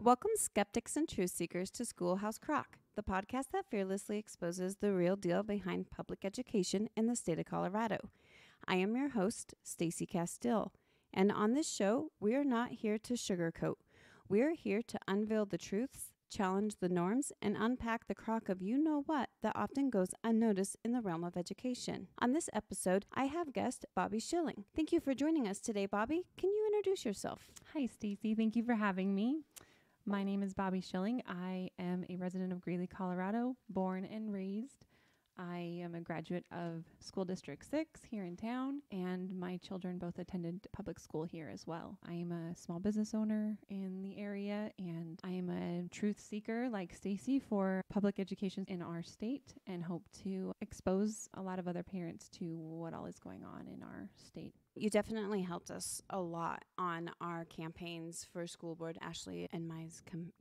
Welcome, skeptics and truth seekers, to Schoolhouse Crock, the podcast that fearlessly exposes the real deal behind public education in the state of Colorado. I am your host, Stacy Castile, and on this show, we are not here to sugarcoat. We are here to unveil the truths, challenge the norms, and unpack the crock of you-know-what that often goes unnoticed in the realm of education. On this episode, I have guest Bobbi Schilling. Thank you for joining us today, Bobbi. Can you introduce yourself? Hi, Stacy. Thank you for having me. My name is Bobbi Schilling. I am a resident of Greeley, Colorado, born and raised. I am a graduate of School District 6 here in town, and my children both attended public school here as well. I am a small business owner in the area, and I am a truth seeker like Stacy for public education in our state, and hope to expose a lot of other parents to what all is going on in our state. You definitely helped us a lot on our campaigns for school board, Ashley and my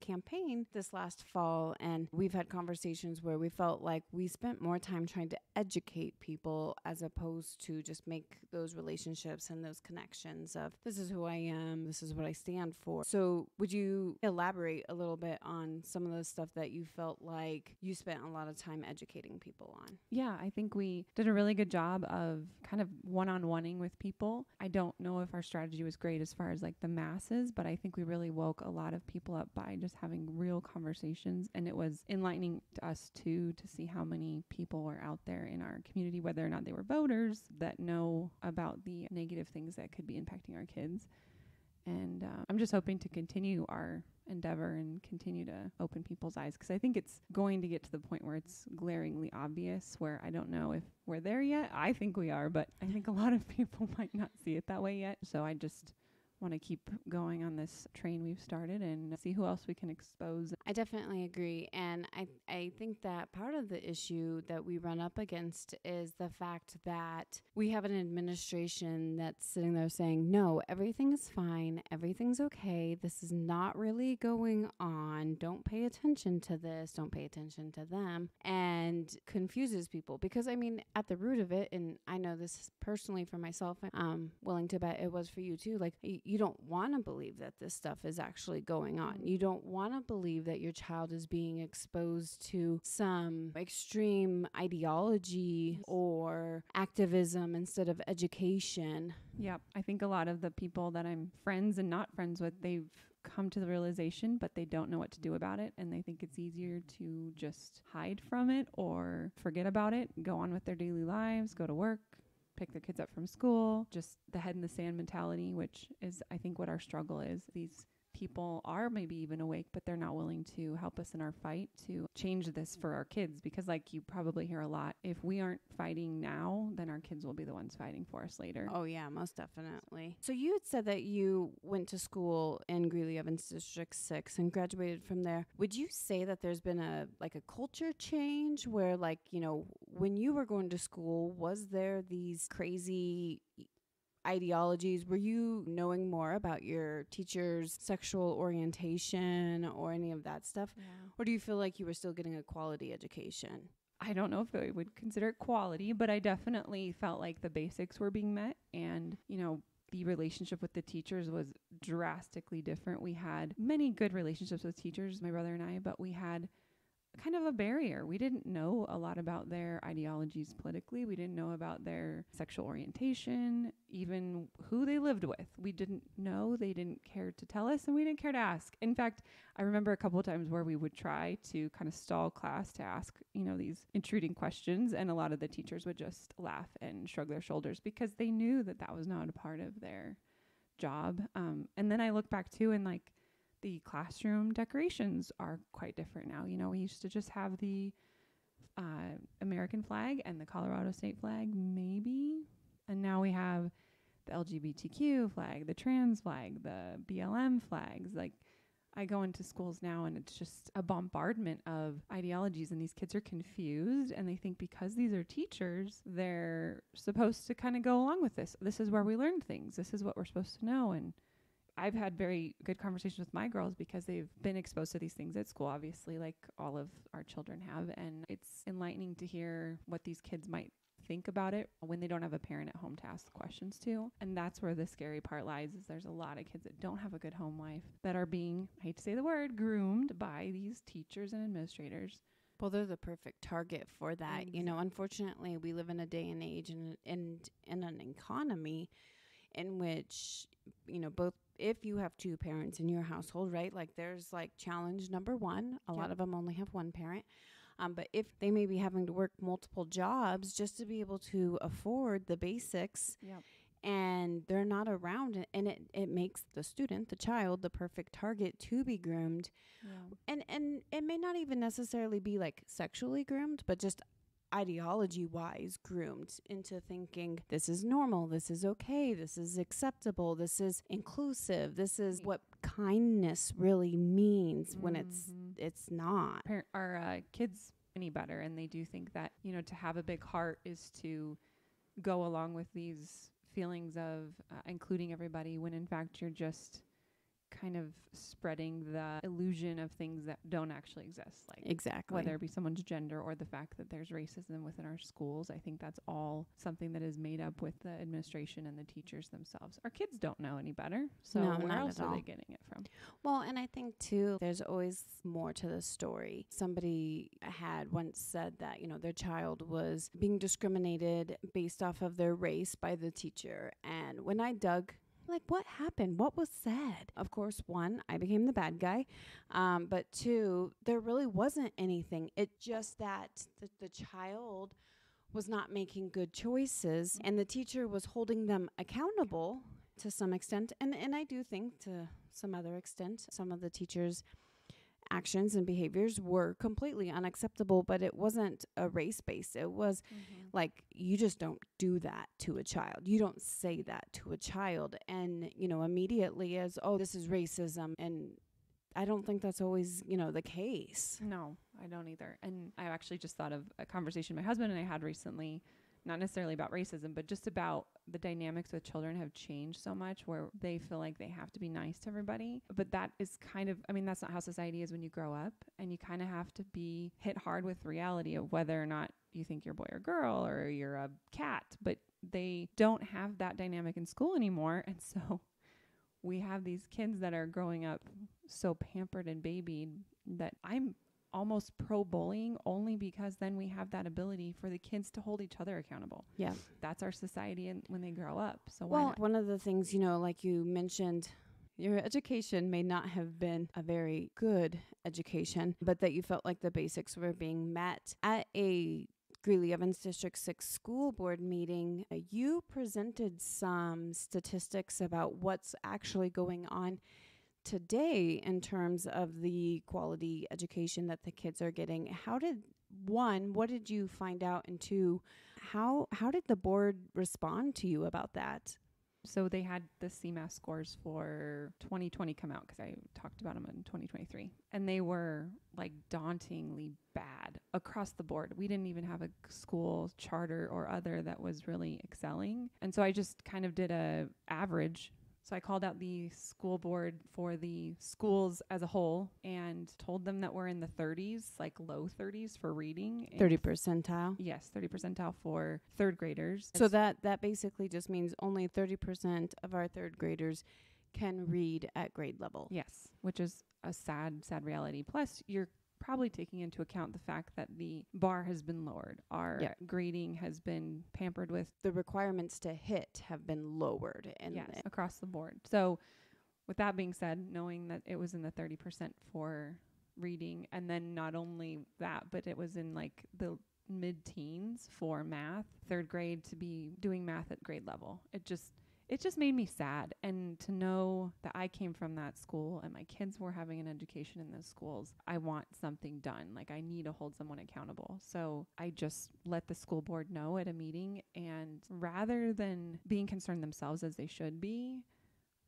campaign this last fall. And we've had conversations where we felt like we spent more time trying to educate people as opposed to just make those relationships and those connections of this is who I am, this is what I stand for. So would you elaborate a little bit on some of the stuff that you felt like you spent a lot of time educating people on? Yeah, I think we did a really good job of kind of one-on-oneing with people. I don't know if our strategy was great as far as like the masses, but I think we really woke a lot of people up by just having real conversations. And it was enlightening to us too, to see how many people were out there in our community, whether or not they were voters, that know about the negative things that could be impacting our kids. And I'm just hoping to continue our endeavor and continue to open people's eyes, because I think it's going to get to the point where it's glaringly obvious, where I don't know if we're there yet. I think we are, but I think a lot of people might not see it that way yet. So I just want to keep going on this train we've started and see who else we can expose. I definitely agree. And I think that part of the issue that we run up against is the fact that we have an administration that's sitting there saying, no, everything is fine. Everything's okay. This is not really going on. Don't pay attention to this. Don't pay attention to them. And confuses people. Because, I mean, at the root of it, and I know this personally for myself, I'm willing to bet it was for you too. Like, you don't want to believe that this stuff is actually going on. You don't want to believe that your child is being exposed to some extreme ideology or activism instead of education. Yep. I think a lot of the people that I'm friends and not friends with, they've come to the realization, but they don't know what to do about it. And they think it's easier to just hide from it or forget about it, go on with their daily lives, go to work, pick their kids up from school, just the head in the sand mentality, which is, I think, what our struggle is. These people are maybe even awake, but they're not willing to help us in our fight to change this for our kids. Because like you probably hear a lot, if we aren't fighting now, then our kids will be the ones fighting for us later. Oh yeah, most definitely. So you had said that you went to school in Greeley Evans District 6 and graduated from there. Would you say that there's been a culture change where, like, you know, when you were going to school, was there these crazy ideologies? Were you knowing more about your teacher's sexual orientation or any of that stuff? Yeah. Or do you feel like you were still getting a quality education? I don't know if I would consider it quality, but I definitely felt like the basics were being met. And, you know, the relationship with the teachers was drastically different. We had many good relationships with teachers, my brother and I, but we had kind of a barrier. We didn't know a lot about their ideologies politically. We didn't know about their sexual orientation, even who they lived with. We didn't know. They didn't care to tell us, and we didn't care to ask. In fact, I remember a couple of times where we would try to kind of stall class to ask, you know, these intruding questions, and a lot of the teachers would just laugh and shrug their shoulders because they knew that that was not a part of their job. And then I look back too, and like, the classroom decorations are quite different now. You know, we used to just have the American flag and the Colorado state flag, maybe. And now we have the LGBTQ flag, the trans flag, the BLM flags. Like, I go into schools now and it's just a bombardment of ideologies, and these kids are confused, and they think because these are teachers, they're supposed to kind of go along with this. This is where we learn things. This is what we're supposed to know. And I've had very good conversations with my girls because they've been exposed to these things at school, obviously, like all of our children have. And it's enlightening to hear what these kids might think about it when they don't have a parent at home to ask the questions to. And that's where the scary part lies, is there's a lot of kids that don't have a good home life that are being, I hate to say the word, groomed by these teachers and administrators. Well, they're the perfect target for that. Exactly. You know, unfortunately, we live in a day and age and in an economy in which, you know, both, if you have two parents in your household, right? Like there's like challenge number one. A lot of them only have one parent. But if they may be having to work multiple jobs just to be able to afford the basics, and they're not around, and it makes the student, the child, the perfect target to be groomed. And it may not even necessarily be like sexually groomed, but just ideology wise groomed into thinking this is normal, this is okay, this is acceptable, this is inclusive, this is what kindness really means when it's not. Our kids any better, and they do think that, you know, to have a big heart is to go along with these feelings of including everybody, when in fact you're just kind of spreading the illusion of things that don't actually exist. Like exactly, whether it be someone's gender or the fact that there's racism within our schools. I think that's all something that is made up with the administration and the teachers themselves. Our kids don't know any better, so where else are they getting it from? Well, and I think too, there's always more to the story. Somebody had once said that, you know, their child was being discriminated based off of their race by the teacher. And when I dug, like, what happened? What was said? Of course, one, I became the bad guy. But two, there really wasn't anything. It's just that the child was not making good choices, and the teacher was holding them accountable to some extent. And I do think to some other extent, some of the teachers' actions and behaviors were completely unacceptable, but it wasn't a race-based. It was like, you just don't do that to a child. You don't say that to a child. And, you know, immediately as, oh, this is racism. And I don't think that's always, you know, the case. No, I don't either. And I actually just thought of a conversation my husband and I had recently, not necessarily about racism, but just about the dynamics with children have changed so much where they feel like they have to be nice to everybody. But that is kind of, I mean, that's not how society is when you grow up, and you kind of have to be hit hard with reality of whether or not you think you're a boy or girl or you're a cat. But they don't have that dynamic in school anymore. And so we have these kids that are growing up so pampered and babied that I'm almost pro bullying, only because then we have that ability for the kids to hold each other accountable. Yeah. That's our society and when they grow up. So well, one of the things, you know, like you mentioned, your education may not have been a very good education, but that you felt like the basics were being met. At a Greeley Evans District 6 school board meeting, you presented some statistics about what's actually going on today in terms of the quality education that the kids are getting. What did you find out? And two, how did the board respond to you about that? So they had the CMAS scores for 2020 come out, because I talked about them in 2023. And they were like dauntingly bad across the board. We didn't even have a school charter or other that was really excelling. And so I just kind of did a average. So I called out the school board for the schools as a whole and told them that we're in the 30s, like low 30s for reading. 30 percentile? Yes, 30 percentile for third graders. So that basically just means only 30% of our third graders can read at grade level. Yes, which is a sad, sad reality. Plus, you're probably taking into account the fact that the bar has been lowered. Our grading has been pampered with. The requirements to hit have been lowered. And across the board. So with that being said, knowing that it was in the 30% for reading, and then not only that, but it was in like the mid-teens for math, third grade to be doing math at grade level. It just made me sad. And to know that I came from that school and my kids were having an education in those schools, I want something done. Like, I need to hold someone accountable. So I just let the school board know at a meeting, and rather than being concerned themselves as they should be,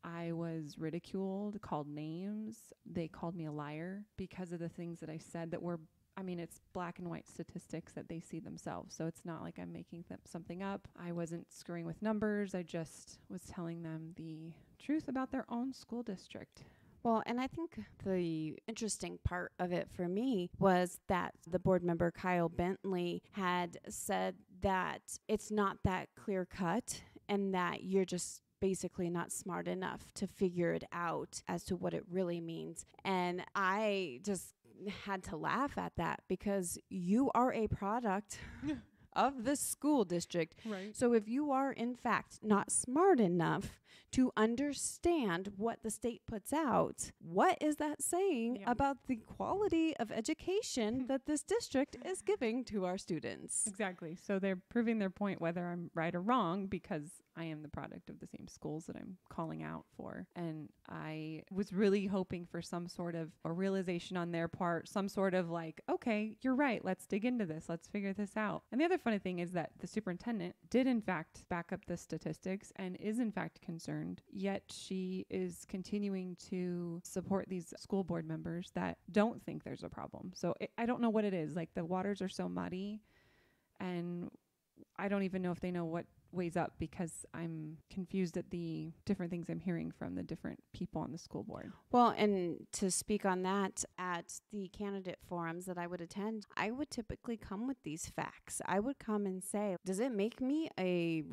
I was ridiculed, called names. They called me a liar because of the things that I said that were, I mean, it's black and white statistics that they see themselves. So it's not like I'm making something up. I wasn't screwing with numbers. I just was telling them the truth about their own school district. Well, and I think the interesting part of it for me was that the board member, Kyle Bentley, had said that it's not that clear cut and that you're just basically not smart enough to figure it out as to what it really means. And I just had to laugh at that because you are a product of the school district. Right. So if you are in fact not smart enough to understand what the state puts out, what is that saying about the quality of education that this district is giving to our students? Exactly. So they're proving their point whether I'm right or wrong because I am the product of the same schools that I'm calling out for. And I was really hoping for some sort of a realization on their part, some sort of like, okay, you're right. Let's dig into this. Let's figure this out. And the other funny thing is that the superintendent did in fact back up the statistics and is in fact concerned, yet she is continuing to support these school board members that don't think there's a problem. So I don't know what it is. Like the waters are so muddy and I don't even know if they know what weighs up because I'm confused at the different things I'm hearing from the different people on the school board. Well, and to speak on that, at the candidate forums that I would attend, I would typically come with these facts. I would come and say, does it make me a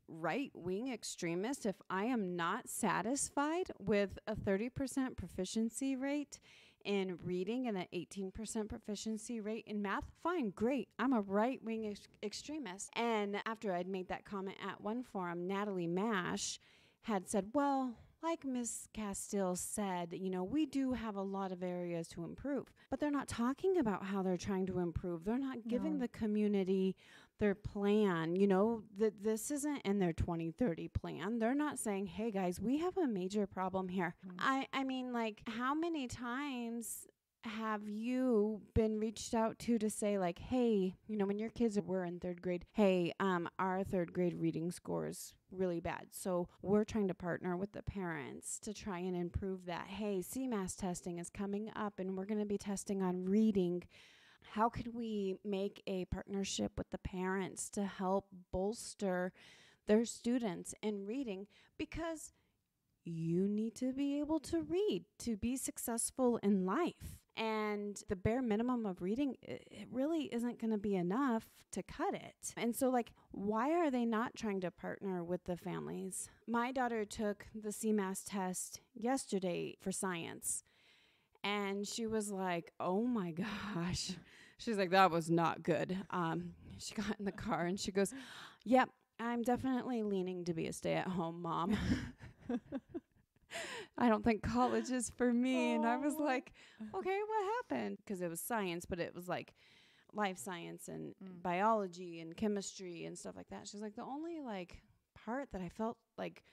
right-wing extremist if I am not satisfied with a 30% proficiency rate in reading and an 18% proficiency rate in math? Fine, great. I'm a right-wing extremist. And after I'd made that comment at one forum, Natalie Mash had said, well, like Ms. Castile said, we do have a lot of areas to improve, but they're not talking about how they're trying to improve. They're not giving the community their plan. This isn't in their 2030 plan. They're not saying, hey guys, we have a major problem here. I mean, like, how many times have you been reached out to say like, hey, when your kids were in third grade, hey, our third grade reading score is really bad. So we're trying to partner with the parents to try and improve that. Hey, CMAS testing is coming up and we're going to be testing on reading. How could we make a partnership with the parents to help bolster their students in reading? Because you need to be able to read to be successful in life. And the bare minimum of reading, it really isn't going to be enough to cut it. And so, like, why are they not trying to partner with the families? My daughter took the CMAS test yesterday for science. And she was like, oh my gosh. She's like, that was not good. She got in the car and she goes, yep, I'm definitely leaning to be a stay-at-home mom. I don't think college is for me. And I was like, okay, what happened? Because it was science, but it was like life science and biology and chemistry and stuff like that. She's like, the only like part that I felt like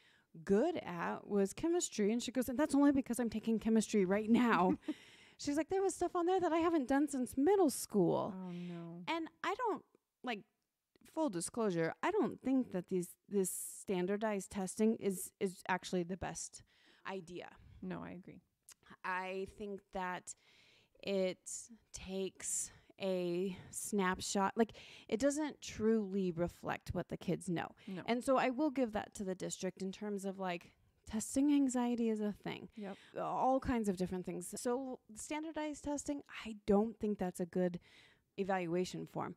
good at was chemistry. And she goes, and that's only because I'm taking chemistry right now. She's like, there was stuff on there that I haven't done since middle school. Oh no. And I don't, like, full disclosure, I don't think that this standardized testing is actually the best idea. No, I agree. I think that it takes a snapshot. Like, it doesn't truly reflect what the kids know. No. And so I will give that to the district in terms of, like, testing anxiety is a thing. Yep. All kinds of different things. So standardized testing, I don't think that's a good evaluation form.